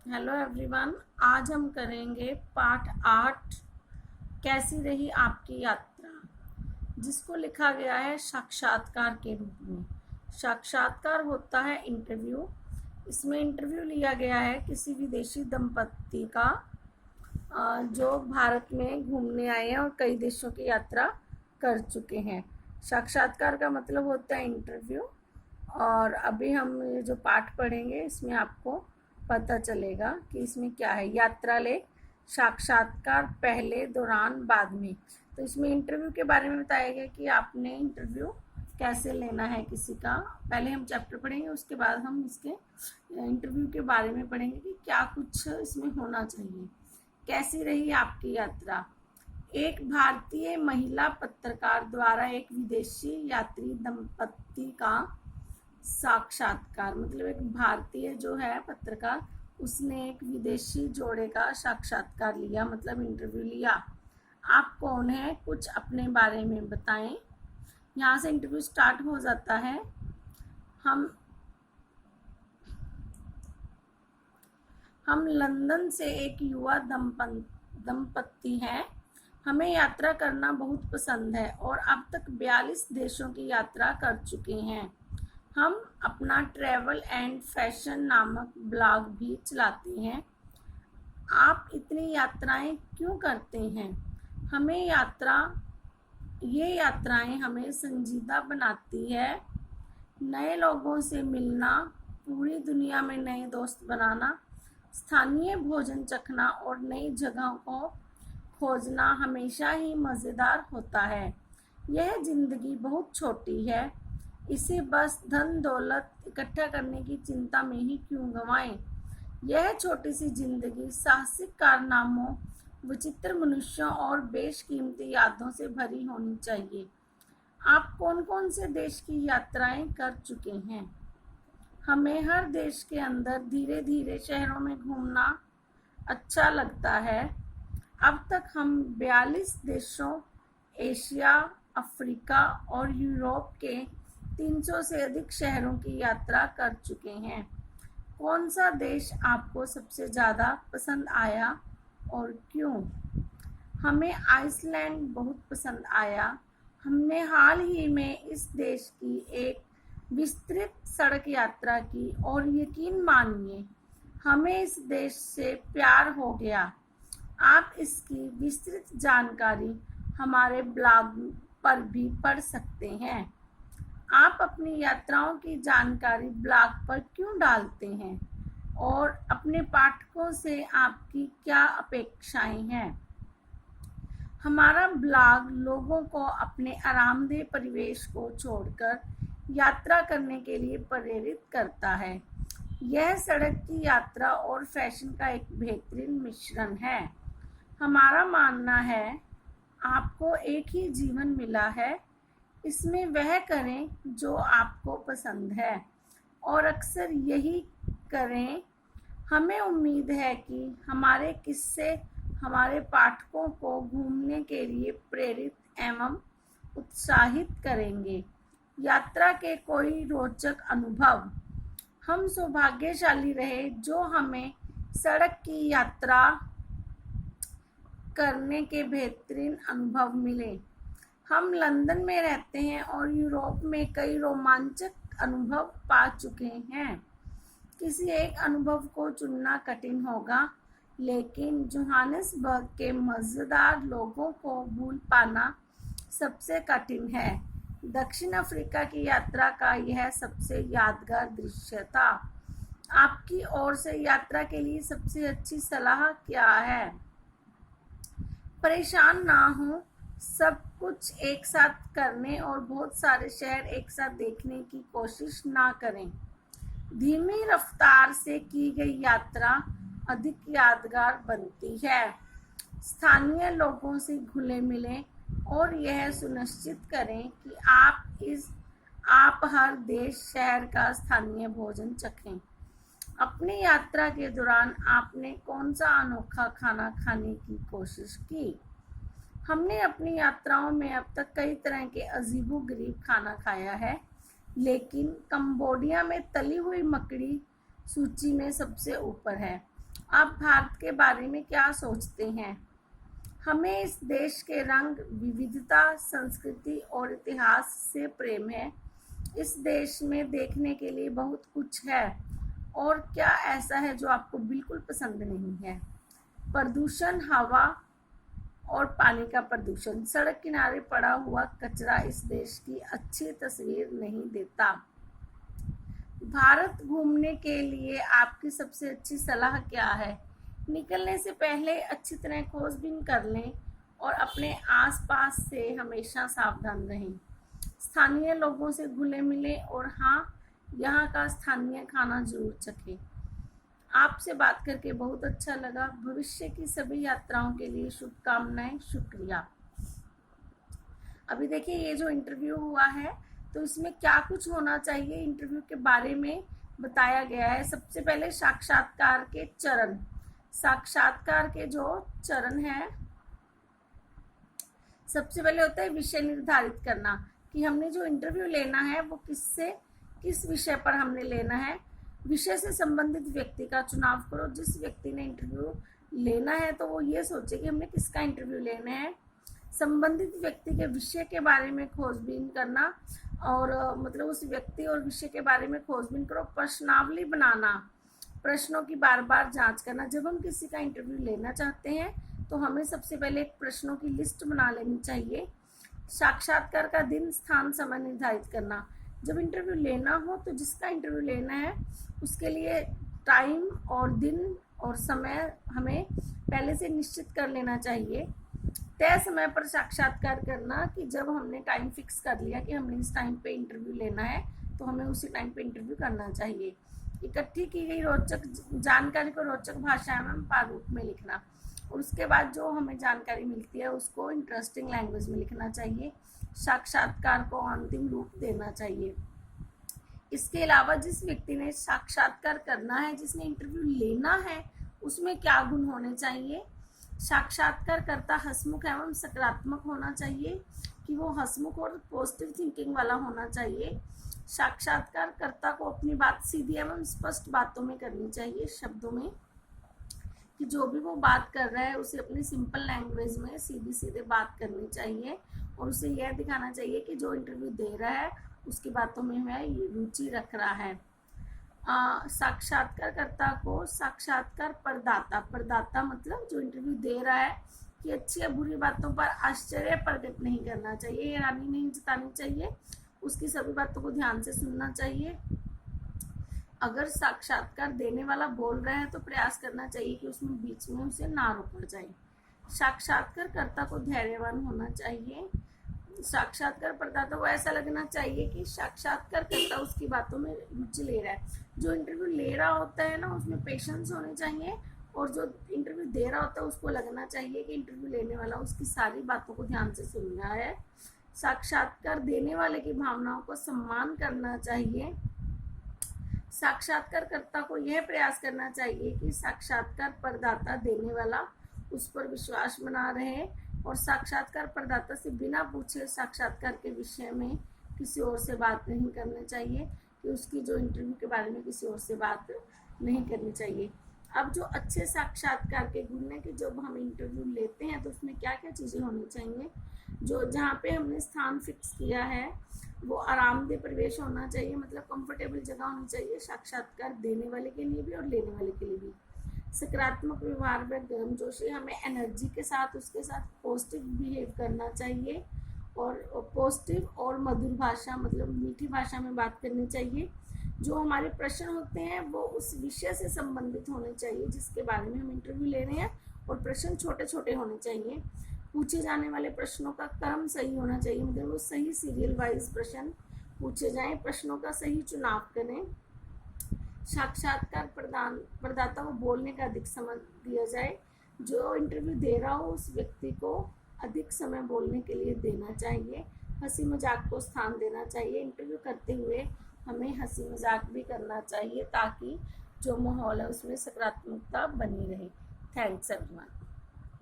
Hello everyone. आज हम करेंगे पार्ट 8, कैसी रही आपकी यात्रा, जिसको लिखा गया है साक्षात्कार के रूप में। साक्षात्कार होता है इंटरव्यू। इसमें इंटरव्यू लिया गया है किसी विदेशी दंपत्ति का जो भारत में घूमने आए हैं और कई देशों की यात्रा कर चुके हैं। साक्षात्कार का मतलब होता है इंटरव्यू। और अभी हम ये जो पाठ पढ़ेंगे इसमें आपको पता चलेगा कि इसमें क्या है। यात्रा लेख, साक्षात्कार, पहले, दौरान, बाद में। तो इसमें इंटरव्यू के बारे में बताया गया कि आपने इंटरव्यू कैसे लेना है किसी का। पहले हम चैप्टर पढ़ेंगे, उसके बाद हम इसके इंटरव्यू के बारे में पढ़ेंगे कि क्या कुछ इसमें होना चाहिए। कैसी रही आपकी यात्रा। एक भारतीय महिला पत्रकार द्वारा एक विदेशी यात्री दंपत्ति का साक्षात्कार। मतलब एक भारतीय जो है पत्रकार, उसने एक विदेशी जोड़े का साक्षात्कार लिया, मतलब इंटरव्यू लिया। आप कौन है, कुछ अपने बारे में बताएं। यहाँ से इंटरव्यू स्टार्ट हो जाता है। हम लंदन से एक युवा दंपत्ति हैं। हमें यात्रा करना बहुत पसंद है और अब तक 42 देशों की यात्रा कर चुके हैं। हम अपना ट्रैवल एंड फैशन नामक ब्लॉग भी चलाते हैं। आप इतनी यात्राएं क्यों करते हैं। ये यात्राएं हमें संजीदा बनाती है। नए लोगों से मिलना, पूरी दुनिया में नए दोस्त बनाना, स्थानीय भोजन चखना और नई जगहों को खोजना हमेशा ही मज़ेदार होता है। यह ज़िंदगी बहुत छोटी है, इसे बस धन दौलत इकट्ठा करने की चिंता में ही क्यों गंवाएं। यह छोटी सी जिंदगी साहसिक कारनामों, विचित्र मनुष्यों और बेशकीमती यादों से भरी होनी चाहिए। आप कौन कौन से देश की यात्राएं कर चुके हैं। हमें हर देश के अंदर धीरे धीरे शहरों में घूमना अच्छा लगता है। अब तक हम 42 देशों, एशिया, अफ्रीका और यूरोप के 300 से अधिक शहरों की यात्रा कर चुके हैं। कौन सा देश आपको सबसे ज़्यादा पसंद आया और क्यों। हमें आइसलैंड बहुत पसंद आया। हमने हाल ही में इस देश की एक विस्तृत सड़क यात्रा की और यकीन मानिए हमें इस देश से प्यार हो गया। आप इसकी विस्तृत जानकारी हमारे ब्लॉग पर भी पढ़ सकते हैं। आप अपनी यात्राओं की जानकारी ब्लॉग पर क्यों डालते हैं और अपने पाठकों से आपकी क्या अपेक्षाएं हैं। हमारा ब्लॉग लोगों को अपने आरामदेह परिवेश को छोड़कर यात्रा करने के लिए प्रेरित करता है। यह सड़क की यात्रा और फैशन का एक बेहतरीन मिश्रण है। हमारा मानना है आपको एक ही जीवन मिला है, इसमें वह करें जो आपको पसंद है और अक्सर यही करें। हमें उम्मीद है कि हमारे किस्से हमारे पाठकों को घूमने के लिए प्रेरित एवं उत्साहित करेंगे। यात्रा के कोई रोचक अनुभव। हम सौभाग्यशाली रहे जो हमें सड़क की यात्रा करने के बेहतरीन अनुभव मिले। हम लंदन में रहते हैं और यूरोप में कई रोमांचक अनुभव पा चुके हैं। किसी एक अनुभव को चुनना कठिन होगा, लेकिन जोहानिसबर्ग के मज़ेदार लोगों को भूल पाना सबसे कठिन है। दक्षिण अफ्रीका की यात्रा का यह सबसे यादगार दृश्य था। आपकी ओर से यात्रा के लिए सबसे अच्छी सलाह क्या है। परेशान ना हो, सब कुछ एक साथ करने और बहुत सारे शहर एक साथ देखने की कोशिश ना करें। धीमी रफ्तार से की गई यात्रा अधिक यादगार बनती है। स्थानीय लोगों से घुले मिलें और यह सुनिश्चित करें कि आप हर देश शहर का स्थानीय भोजन चखें। अपनी यात्रा के दौरान आपने कौन सा अनोखा खाना खाने की कोशिश की। हमने अपनी यात्राओं में अब तक कई तरह के अजीबोगरीब खाना खाया है, लेकिन कंबोडिया में तली हुई मकड़ी सूची में सबसे ऊपर है। आप भारत के बारे में क्या सोचते हैं? हमें इस देश के रंग, विविधता, संस्कृति और इतिहास से प्रेम है। इस देश में देखने के लिए बहुत कुछ है। और क्या ऐसा है जो आपको बिल्कुल पसंद नहीं है? प्रदूषण, हवा और पानी का प्रदूषण। सड़क किनारे पड़ा हुआ कचरा इस देश की अच्छी तस्वीर नहीं देता। भारत घूमने के लिए आपकी सबसे अच्छी सलाह क्या है? निकलने से पहले अच्छी तरह खोजबीन कर लें और अपने आसपास से हमेशा सावधान रहें। स्थानीय लोगों से घुले मिलें और हाँ, यहाँ का स्थानीय खाना जरूर चखें। आपसे बात करके बहुत अच्छा लगा। भविष्य की सभी यात्राओं के लिए शुभकामनाएं। शुक्रिया। अभी देखिए, ये जो इंटरव्यू हुआ है तो इसमें क्या कुछ होना चाहिए इंटरव्यू के बारे में बताया गया है। सबसे पहले साक्षात्कार के चरण। साक्षात्कार के जो चरण है, सबसे पहले होता है विषय निर्धारित करना कि हमने जो इंटरव्यू लेना है वो किस विषय पर हमने लेना है। विषय से संबंधित व्यक्ति का चुनाव करो। जिस व्यक्ति ने इंटरव्यू लेना है तो वो ये सोचे कि हमने किसका इंटरव्यू लेना है। संबंधित व्यक्ति के विषय के बारे में खोजबीन करना और मतलब उस व्यक्ति और विषय के बारे में खोजबीन करो। प्रश्नावली बनाना, प्रश्नों की बार बार जांच करना। जब हम किसी का इंटरव्यू लेना चाहते हैं तो हमें सबसे पहले एक प्रश्नों की लिस्ट बना लेनी चाहिए। साक्षात्कार का दिन, स्थान, समय निर्धारित करना। जब इंटरव्यू लेना हो तो जिसका इंटरव्यू लेना है उसके लिए टाइम और दिन और समय हमें पहले से निश्चित कर लेना चाहिए। तय समय पर साक्षात्कार करना कि जब हमने टाइम फिक्स कर लिया कि हमने इस टाइम पे इंटरव्यू लेना है तो हमें उसी टाइम पे इंटरव्यू करना चाहिए। इकट्ठी की गई रोचक जानकारी को रोचक भाषा में प्रारूप में लिखना और उसके बाद जो हमें जानकारी मिलती है उसको इंटरेस्टिंग लैंग्वेज में लिखना चाहिए। साक्षात्कार को अंतिम रूप देना चाहिए। इसके अलावा जिस व्यक्ति ने साक्षात्कार करना है, जिसने इंटरव्यू लेना है, उसमें क्या गुण होने चाहिए? साक्षात्कारकर्ता हंसमुख एवं सकारात्मक होना चाहिए कि वो हंसमुख और पॉजिटिव थिंकिंग वाला होना चाहिए। साक्षात्कारकर्ता को अपनी बात सीधी एवं स्पष्ट बातों में करनी चाहिए, शब्दों में, कि जो भी वो बात कर रहा है उसे अपनी सिंपल लैंग्वेज में सीधी सीधे बात करनी चाहिए और उसे यह दिखाना चाहिए कि जो इंटरव्यू दे रहा है उसकी बातों में वह रुचि रख रहा है। साक्षात्कारकर्ता को साक्षात्कार प्रदाता मतलब जो इंटरव्यू दे रहा है कि अच्छी या बुरी बातों पर आश्चर्य प्रकट नहीं करना चाहिए, हैरानी नहीं जतानी चाहिए, उसकी सभी बातों को ध्यान से सुनना चाहिए। अगर साक्षात्कार देने वाला बोल रहा है तो प्रयास करना चाहिए कि उसमें बीच में उसे ना रोका जाए। साक्षात्कारकर्ता को धैर्यवान होना चाहिए। साक्षात्कार प्रदाता को ऐसा लगना चाहिए कि साक्षात्कारकर्ता उसकी बातों में रुचि ले रहा है। जो इंटरव्यू ले रहा होता है ना, उसमें पेशेंस होने चाहिए और जो इंटरव्यू दे रहा होता है उसको लगना चाहिए कि इंटरव्यू लेने वाला उसकी सारी बातों को ध्यान से सुन रहा है। साक्षात्कार देने वाले की भावनाओं को सम्मान करना चाहिए। साक्षात्कारकर्ता को यह प्रयास करना चाहिए कि साक्षात्कार प्रदाता देने वाला उस पर विश्वास बना रहे और साक्षात्कार प्रदाता से बिना पूछे साक्षात्कार के विषय में किसी और से बात नहीं करनी चाहिए, कि उसकी जो इंटरव्यू के बारे में किसी और से बात नहीं करनी चाहिए। अब जो अच्छे साक्षात्कार के गुण है कि जब हम इंटरव्यू लेते हैं तो उसमें क्या क्या चीज़ें होनी चाहिए। जो जहाँ पे हमने स्थान फिक्स किया है वो आरामदेह परिवेश होना चाहिए, मतलब कंफर्टेबल जगह होनी चाहिए साक्षात्कार देने वाले के लिए भी और लेने वाले के लिए भी। सकारात्मक व्यवहार व गर्मजोशी, हमें एनर्जी के साथ उसके साथ पॉजिटिव बिहेव करना चाहिए और पॉजिटिव और मधुर भाषा मतलब मीठी भाषा में बात करनी चाहिए। जो हमारे प्रश्न होते हैं वो उस विषय से संबंधित होने चाहिए जिसके बारे में हम इंटरव्यू ले रहे हैं और प्रश्न छोटे छोटे होने चाहिए। पूछे जाने वाले प्रश्नों का क्रम सही होना चाहिए, मतलब वो सही सीरियल वाइज प्रश्न पूछे जाएं। प्रश्नों का सही चुनाव करें। साक्षात्कार प्रदाता को बोलने का अधिक समय दिया जाए। जो इंटरव्यू दे रहा हो उस व्यक्ति को अधिक समय बोलने के लिए देना चाहिए। हंसी मजाक को स्थान देना चाहिए। इंटरव्यू करते हुए हमें हंसी मजाक भी करना चाहिए ताकि जो माहौल है उसमें सकारात्मकता बनी रहे। Thanks everyone.